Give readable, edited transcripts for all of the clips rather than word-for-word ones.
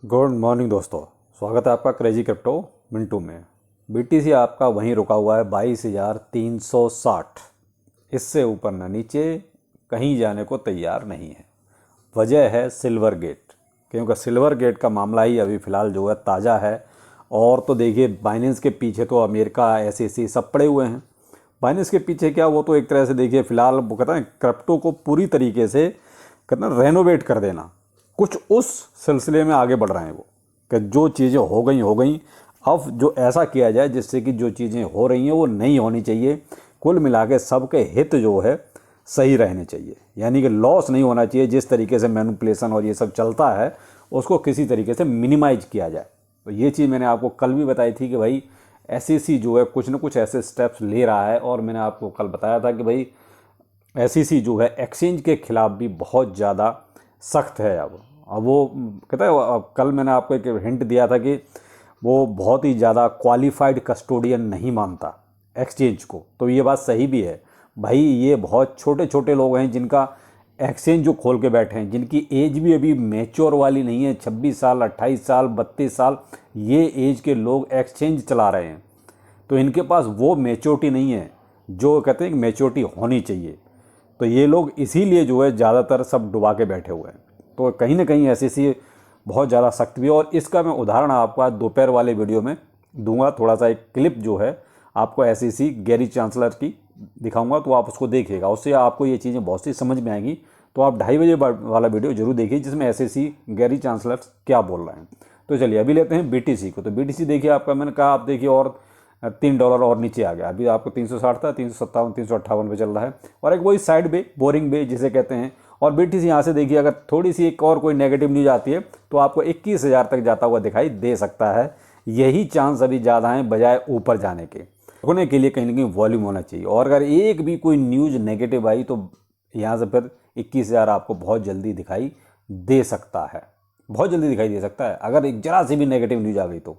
Good morning दोस्तों, स्वागत है आपका क्रेजी क्रिप्टो मिंटू में। बीटीसी आपका वहीं रुका हुआ है 22,360। इससे ऊपर ना नीचे कहीं जाने को तैयार नहीं है। वजह है सिल्वर गेट, क्योंकि सिल्वर गेट का मामला ही अभी फ़िलहाल जो है ताज़ा है। और तो देखिए, बाइनेंस के पीछे तो अमेरिका, एसईसी सब पड़े हुए हैं। बाइनेंस के पीछे क्या, वो तो एक तरह से देखिए फ़िलहाल वो कहते हैं क्रिप्टो को पूरी तरीके से कहते हैं रेनोवेट कर देना, कुछ उस सिलसिले में आगे बढ़ रहे हैं वो, कि जो चीज़ें हो गई। अब जो ऐसा किया जाए जिससे कि जो चीज़ें हो रही हैं वो नहीं होनी चाहिए। कुल मिला के सबके हित जो है सही रहने चाहिए, यानी कि लॉस नहीं होना चाहिए। जिस तरीके से मैनिपुलेशन और ये सब चलता है उसको किसी तरीके से मिनिमाइज किया जाए। तो ये चीज़ मैंने आपको कल भी बताई थी कि भाई एसईसी जो है कुछ न कुछ ऐसे स्टेप्स ले रहा है। और मैंने आपको कल बताया था कि भाई एसईसी जो है एक्सचेंज के खिलाफ भी बहुत ज़्यादा सख्त है। अब वो कहता है, कल मैंने आपको एक हिंट दिया था कि वो बहुत ही ज़्यादा क्वालिफाइड कस्टोडियन नहीं मानता एक्सचेंज को। तो ये बात सही भी है भाई। ये बहुत छोटे छोटे लोग हैं जिनका एक्सचेंज जो खोल के बैठे हैं, जिनकी एज भी अभी मैच्योर वाली नहीं है। 26 साल, 28 साल, 32 साल ये एज के लोग एक्सचेंज चला रहे हैं। तो इनके पास वो मैच्योरिटी नहीं है जो कहते हैं कि मैच्योरिटी होनी चाहिए। तो ये लोग इसीलिए जो है ज़्यादातर सब डुबा के बैठे हुए हैं। तो कहीं ना कहीं एसईसी बहुत ज़्यादा सख्त भी है। और इसका मैं उदाहरण आपको आज दोपहर वाले वीडियो में दूंगा। थोड़ा सा एक क्लिप जो है आपको एसईसी गैरी चांसलर की दिखाऊंगा, तो आप उसको देखिएगा। उससे आपको ये चीज़ें बहुत सी समझ में आएंगी। तो आप 2:30 बजे वाला वीडियो जरूर देखिए, जिसमें एसईसी गैरी चांसलर क्या बोल रहे हैं। तो चलिए अभी लेते हैं बीटीसी को। तो बीटीसी देखिए, आपका मैंने कहा, आप देखिए और $3 और नीचे आ गया। अभी आपको 360 था, 357, 358 पे चल रहा है। और एक वही साइड बे, बोरिंग बे जिसे कहते हैं। और बीटीसी यहाँ से देखिए, अगर थोड़ी सी एक और कोई नेगेटिव न्यूज आती है तो आपको 21,000 तक जाता हुआ दिखाई दे सकता है। यही चांस अभी ज़्यादा हैं बजाय ऊपर जाने के। रुकने के लिए कहीं ना कहीं वॉल्यूम होना चाहिए। और अगर एक भी कोई न्यूज नेगेटिव आई तो यहाँ से फिर 21,000 आपको बहुत जल्दी दिखाई दे सकता है। बहुत जल्दी दिखाई दे सकता है अगर एक जरा सी भी नेगेटिव न्यूज आ गई तो।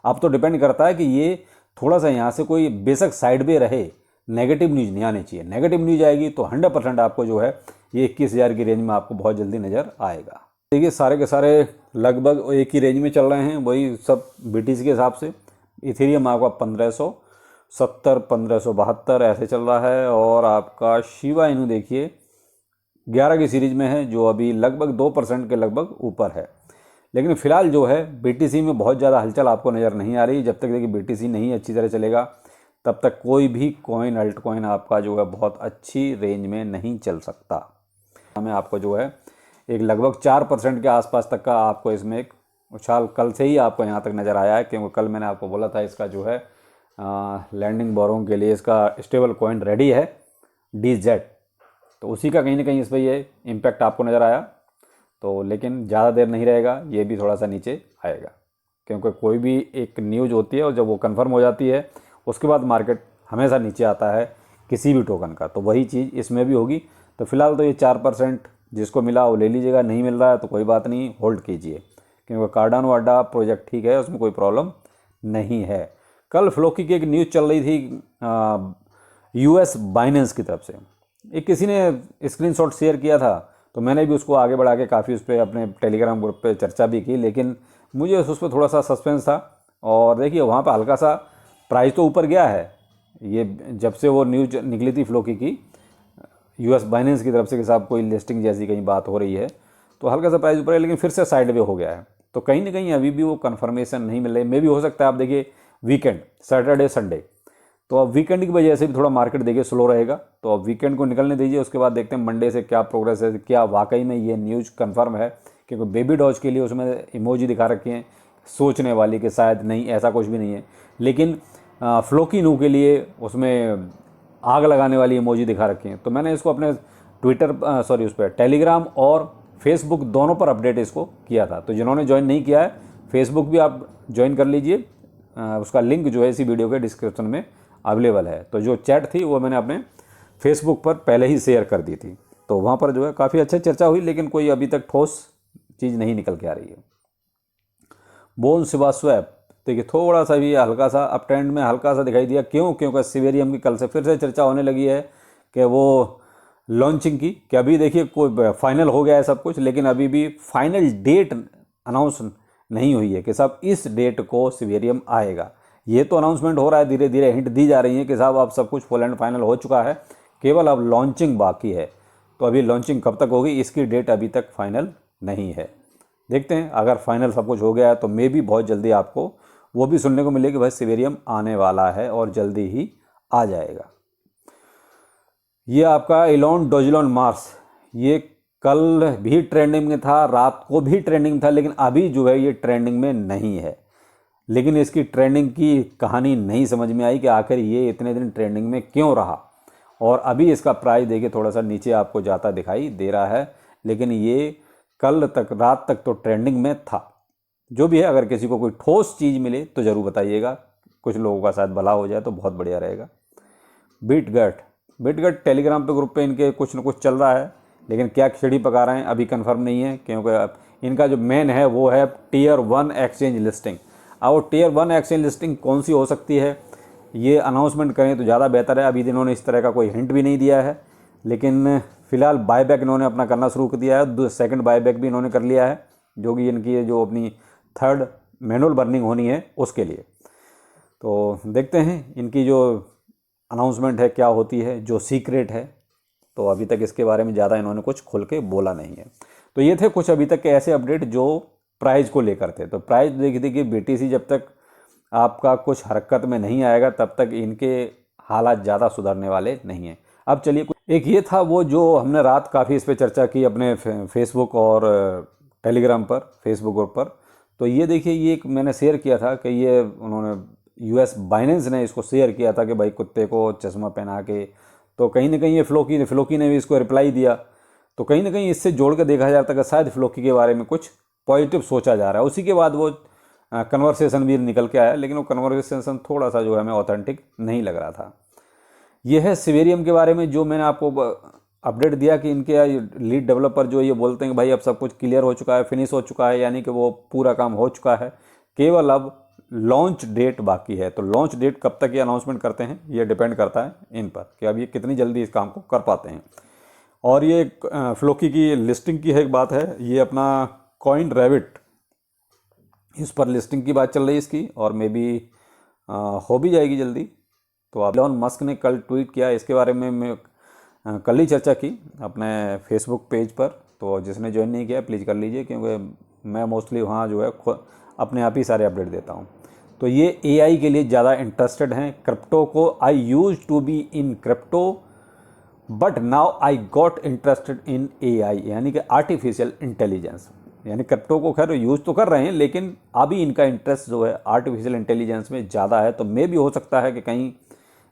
अब तो डिपेंड करता है कि ये थोड़ा सा यहाँ से कोई बेशक साइड पे रहे, नेगेटिव न्यूज़ नहीं आनी चाहिए। नेगेटिव न्यूज़ आएगी तो 100% आपको जो है ये 21,000 की रेंज में आपको बहुत जल्दी नज़र आएगा। देखिए सारे के सारे लगभग एक ही रेंज में चल रहे हैं, वही सब बीटीसी के हिसाब से। इथेरियम आपका 1570, 1572 ऐसे चल रहा है। और आपका शिबा इनू देखिए 11 की सीरीज में है, जो अभी लगभग 2% के लगभग ऊपर है। लेकिन फिलहाल जो है बीटीसी में बहुत ज़्यादा हलचल आपको नज़र नहीं आ रही। जब तक देखिए बीटीसी नहीं अच्छी तरह चलेगा तब तक कोई भी कॉइन, अल्ट कॉइन आपका जो है बहुत अच्छी रेंज में नहीं चल सकता। हमें आपको जो है एक लगभग 4% के आसपास तक का आपको इसमें एक उछाल कल से ही आपको यहाँ तक नज़र आया है। क्योंकि कल मैंने आपको बोला था इसका जो है लैंडिंग बोरों के लिए इसका स्टेबल कॉइन रेडी है, DZ। तो उसी का कहीं ना कहीं इस पर ये इम्पैक्ट आपको नज़र आया। तो लेकिन ज़्यादा देर नहीं रहेगा, ये भी थोड़ा सा नीचे आएगा। क्योंकि कोई भी एक न्यूज़ होती है और जब वो कंफर्म हो जाती है उसके बाद मार्केट हमेशा नीचे आता है किसी भी टोकन का। तो वही चीज़ इसमें भी होगी। तो फिलहाल तो ये 4% जिसको मिला वो ले लीजिएगा, नहीं मिल रहा है तो कोई बात नहीं, होल्ड कीजिए। क्योंकि कार्डानो अड्डा प्रोजेक्ट ठीक है, उसमें कोई प्रॉब्लम नहीं है। कल फ्लोकी की एक न्यूज़ चल रही थी US बाइनेंस की तरफ से। एक किसी ने स्क्रीनशॉट शेयर किया था, तो मैंने भी उसको आगे बढ़ा के काफ़ी उस पर अपने टेलीग्राम ग्रुप पे चर्चा भी की। लेकिन मुझे उस पर थोड़ा सा सस्पेंस था। और देखिए वहाँ पे हल्का सा प्राइस तो ऊपर गया है। ये जब से वो न्यूज निकली थी फ्लोकी की US बाइनेंस की तरफ से कि साहब कोई लिस्टिंग जैसी कहीं बात हो रही है, तो हल्का सा प्राइस ऊपर है। लेकिन फिर से साइड वे हो गया है। तो कहीं ना कहीं अभी भी वो कन्फर्मेशन नहीं मिल रही। मे भी हो सकता है, आप देखिए वीकेंड, सैटरडे संडे, तो अब वीकेंड की वजह से भी थोड़ा मार्केट देखिए स्लो रहेगा। तो अब वीकेंड को निकलने दीजिए, उसके बाद देखते हैं मंडे से क्या प्रोग्रेस है, क्या वाकई में ये न्यूज़ कंफर्म है। क्योंकि बेबी डॉज के लिए उसमें इमोजी दिखा रखी हैं सोचने वाली कि शायद नहीं, ऐसा कुछ भी नहीं है। लेकिन फ्लोकी नू के लिए उसमें आग लगाने वाली इमोजी दिखा रखी हैं। तो मैंने इसको अपने उस पर टेलीग्राम और फेसबुक दोनों पर अपडेट इसको किया था। तो जिन्होंने ज्वाइन नहीं किया है, फेसबुक भी आप ज्वाइन कर लीजिए। उसका लिंक जो है इसी वीडियो के डिस्क्रिप्शन में अवेलेबल है। तो जो चैट थी वो मैंने अपने फेसबुक पर पहले ही शेयर कर दी थी। तो वहाँ पर जो है काफ़ी अच्छी चर्चा हुई, लेकिन कोई अभी तक ठोस चीज़ नहीं निकल के आ रही है। बोन सिवा स्वैप देखिए थोड़ा सा भी हल्का सा अप ट्रेंड में हल्का सा दिखाई दिया। क्यों? क्योंकि सिवेरियम की कल से फिर से चर्चा होने लगी है कि वो लॉन्चिंग की, कि अभी देखिए कोई फाइनल हो गया है सब कुछ, लेकिन अभी भी फाइनल डेट अनाउंस नहीं हुई है कि साहब इस डेट को सिवेरियम आएगा। ये तो अनाउंसमेंट हो रहा है, धीरे धीरे हिंट दी जा रही है कि साहब अब सब कुछ फुल एंड फाइनल हो चुका है, केवल अब लॉन्चिंग बाकी है। तो अभी लॉन्चिंग कब तक होगी इसकी डेट अभी तक फाइनल नहीं है। देखते हैं, अगर फाइनल सब कुछ हो गया है तो मे भी बहुत जल्दी आपको वो भी सुनने को मिले कि भाई सिवेरियम आने वाला है और जल्दी ही आ जाएगा। ये आपका इलॉन डोजिलॉन मार्स, ये कल भी ट्रेंडिंग में था, रात को भी ट्रेंडिंग था, लेकिन अभी जो है ये ट्रेंडिंग में नहीं है। लेकिन इसकी ट्रेंडिंग की कहानी नहीं समझ में आई कि आखिर ये इतने दिन ट्रेंडिंग में क्यों रहा, और अभी इसका प्राइस देखिए थोड़ा सा नीचे आपको जाता दिखाई दे रहा है, लेकिन ये कल तक रात तक तो ट्रेंडिंग में था। जो भी है, अगर किसी को कोई ठोस चीज़ मिले तो ज़रूर बताइएगा, कुछ लोगों का शायद भला हो जाए तो बहुत बढ़िया रहेगा। बिटगट टेलीग्राम पे ग्रुप पे इनके कुछ न कुछ चल रहा है, लेकिन क्या खिचड़ी पका रहे हैं अभी कंफर्म नहीं है, क्योंकि इनका जो मेन है वो है टियर 1 एक्सचेंज लिस्टिंग। अब वो टियर 1 एक्सचेंज लिस्टिंग कौन सी हो सकती है, ये अनाउंसमेंट करें तो ज़्यादा बेहतर है। अभी इन्होंने इस तरह का कोई हिंट भी नहीं दिया है, लेकिन फ़िलहाल बायबैक इन्होंने अपना करना शुरू कर दिया है। सेकंड बायबैक भी इन्होंने कर लिया है, जो कि इनकी जो अपनी थर्ड मैनुअल बर्निंग होनी है उसके लिए। तो देखते हैं इनकी जो अनाउंसमेंट है क्या होती है, जो सीक्रेट है। तो अभी तक इसके बारे में ज़्यादा इन्होंने कुछ खुल के बोला नहीं है। तो ये थे कुछ अभी तक के ऐसे अपडेट जो प्राइस को लेकर थे। तो प्राइस देखिए BTC जब तक आपका कुछ हरकत में नहीं आएगा तब तक इनके हालात ज़्यादा सुधरने वाले नहीं हैं। अब चलिए, एक ये था वो जो हमने रात काफ़ी इस पर चर्चा की अपने फेसबुक और टेलीग्राम पर, फेसबुक ग्रुप पर। तो ये देखिए, ये एक मैंने शेयर किया था कि ये उन्होंने US बाइनेंस ने इसको शेयर किया था कि भाई कुत्ते को चश्मा पहना के। तो कहीं ना कहीं ये फ्लोकी ने भी इसको रिप्लाई दिया। तो कहीं ना कहीं इससे जोड़ कर देखा जाता है कि शायद फ्लोकी के बारे में कुछ पॉजिटिव सोचा जा रहा है। उसी के बाद वो कन्वर्सेशन भी निकल के आया, लेकिन वो कन्वर्सेशन थोड़ा सा जो है हमें ऑथेंटिक नहीं लग रहा था। यह है सिवेरियम के बारे में जो मैंने आपको अपडेट दिया कि इनके लीड डेवलपर जो ये बोलते हैं कि भाई अब सब कुछ क्लियर हो चुका है, फिनिश हो चुका है, यानी कि वो पूरा काम हो चुका है, केवल अब लॉन्च डेट बाकी है। तो लॉन्च डेट कब तक ये अनाउंसमेंट करते हैं ये डिपेंड करता है इन पर कि अब ये कितनी जल्दी इस काम को कर पाते हैं। और ये फ्लोकी की लिस्टिंग की एक बात है, ये अपना कॉइन रैबिट, इस पर लिस्टिंग की बात चल रही है इसकी, और मे बी हो भी जाएगी जल्दी। तो एलोन मस्क ने कल ट्वीट किया, इसके बारे में मैं कल ही चर्चा की अपने फेसबुक पेज पर। तो जिसने ज्वाइन नहीं किया प्लीज़ कर लीजिए, क्योंकि मैं मोस्टली वहाँ जो है अपने आप ही सारे अपडेट देता हूँ। तो ये AI के लिए ज़्यादा इंटरेस्टेड हैं क्रिप्टो को। I use to be in crypto but now I got interested in AI, यानी कि आर्टिफिशियल इंटेलिजेंस। यानी क्रिप्टो को खैर यूज़ तो कर रहे हैं, लेकिन अभी इनका इंटरेस्ट जो है आर्टिफिशियल इंटेलिजेंस में ज़्यादा है। तो मे भी हो सकता है कि कहीं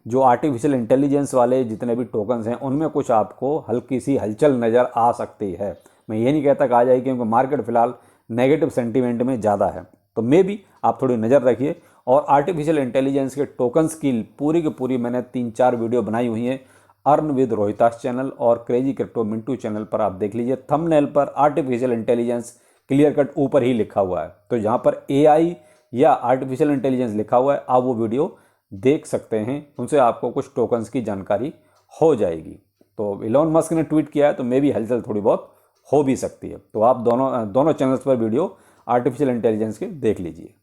जो आर्टिफिशियल इंटेलिजेंस वाले जितने भी टोकन्स हैं उनमें कुछ आपको हल्की सी हलचल नज़र आ सकती है। मैं ये नहीं कहता कि आ जाएगी, क्योंकि मार्केट फिलहाल नेगेटिव सेंटीमेंट में ज़्यादा है। तो मे भी आप थोड़ी नज़र रखिए। और आर्टिफिशियल इंटेलिजेंस के टोकन्स की पूरी मैंने 3-4 वीडियो बनाई हुई हैं अर्न विद रोहितास चैनल और क्रेजी क्रिप्टो मिंटू चैनल पर, आप देख लीजिए। थंबनेल पर आर्टिफिशियल इंटेलिजेंस क्लियर कट ऊपर ही लिखा हुआ है, तो जहाँ पर AI या आर्टिफिशियल इंटेलिजेंस लिखा हुआ है आप वो वीडियो देख सकते हैं, उनसे आपको कुछ टोकन्स की जानकारी हो जाएगी। तो इलॉन मस्क ने ट्वीट किया है, तो मे भी हलचल थोड़ी बहुत हो भी सकती है। तो आप दोनों चैनल्स पर वीडियो आर्टिफिशियल इंटेलिजेंस के देख लीजिए।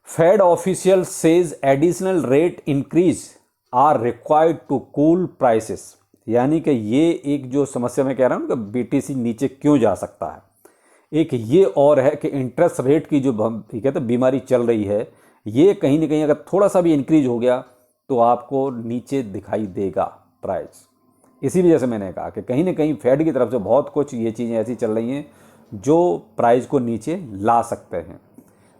Fed official says additional rate increase are required to cool prices, यानी कि ये एक जो समस्या मैं कह रहा हूँ कि BTC नीचे क्यों जा सकता है, एक ये और है कि इंटरेस्ट रेट की जो कहते बीमारी चल रही है, ये कहीं ना कहीं अगर थोड़ा सा भी इंक्रीज हो गया तो आपको नीचे दिखाई देगा प्राइस। इसी वजह से मैंने कहा कि कहीं ना कहीं फेड की तरफ से बहुत कुछ ये चीज़ें ऐसी चल रही हैं जो प्राइस को नीचे ला सकते हैं।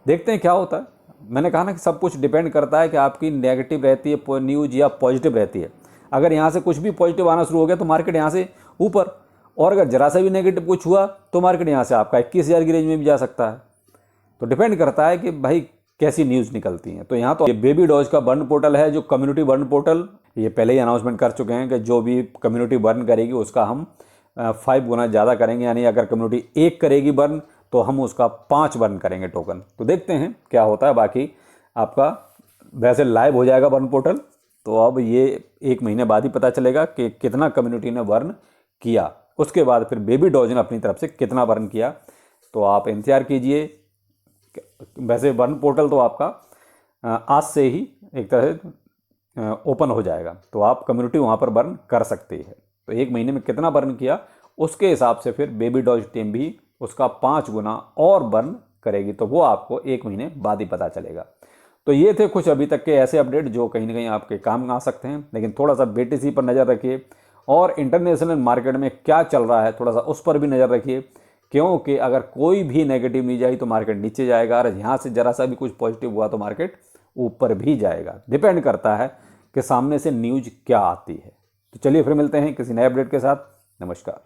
देखते हैं क्या होता है। मैंने कहा ना कि सब कुछ डिपेंड करता है कि आपकी नेगेटिव रहती है न्यूज़ या पॉजिटिव रहती है। अगर यहाँ से कुछ भी पॉजिटिव आना शुरू हो गया तो मार्केट यहाँ से ऊपर, और अगर जरा सा भी नेगेटिव कुछ हुआ तो मार्केट यहाँ से आपका 21,000 की रेंज में भी जा सकता है। तो डिपेंड करता है कि भाई कैसी न्यूज़ निकलती हैं। तो यहाँ तो ये बेबी डॉज का बर्न पोर्टल है, जो कम्युनिटी बर्न पोर्टल, ये पहले ही अनाउंसमेंट कर चुके हैं कि जो भी कम्युनिटी बर्न करेगी उसका हम 5 गुना ज़्यादा करेंगे, यानी अगर कम्युनिटी 1 करेगी बर्न तो हम उसका 5 बर्न करेंगे टोकन। तो देखते हैं क्या होता है। बाकी आपका वैसे लाइव हो जाएगा बर्न पोर्टल, तो अब ये 1 महीने बाद ही पता चलेगा कि कितना कम्युनिटी ने बर्न किया। उसके बाद फिर बेबी डॉज ने अपनी तरफ से कितना बर्न किया, तो तो आप इंतजार कीजिए। वैसे बर्न पोर्टल तो आपका आज से ही एक तरह से ओपन हो जाएगा, तो आप कम्युनिटी वहाँ पर बर्न कर सकते हैं। तो 1 महीने में कितना बर्न किया उसके हिसाब से फिर बेबी डॉज टीम भी उसका 5 गुना और बर्न करेगी, तो वो आपको 1 महीने बाद ही पता चलेगा। तो ये थे कुछ अभी तक के ऐसे अपडेट जो कहीं ना कहीं आपके काम आ सकते हैं, लेकिन थोड़ा सा BTC पर नज़र रखिए और इंटरनेशनल मार्केट में क्या चल रहा है थोड़ा सा उस पर भी नज़र रखिए, क्योंकि अगर कोई भी नेगेटिव न्यूज आई तो मार्केट नीचे जाएगा, और यहाँ से जरा सा भी कुछ पॉजिटिव हुआ तो मार्केट ऊपर भी जाएगा। डिपेंड करता है कि सामने से न्यूज क्या आती है। तो चलिए फिर मिलते हैं किसी नए अपडेट के साथ। नमस्कार।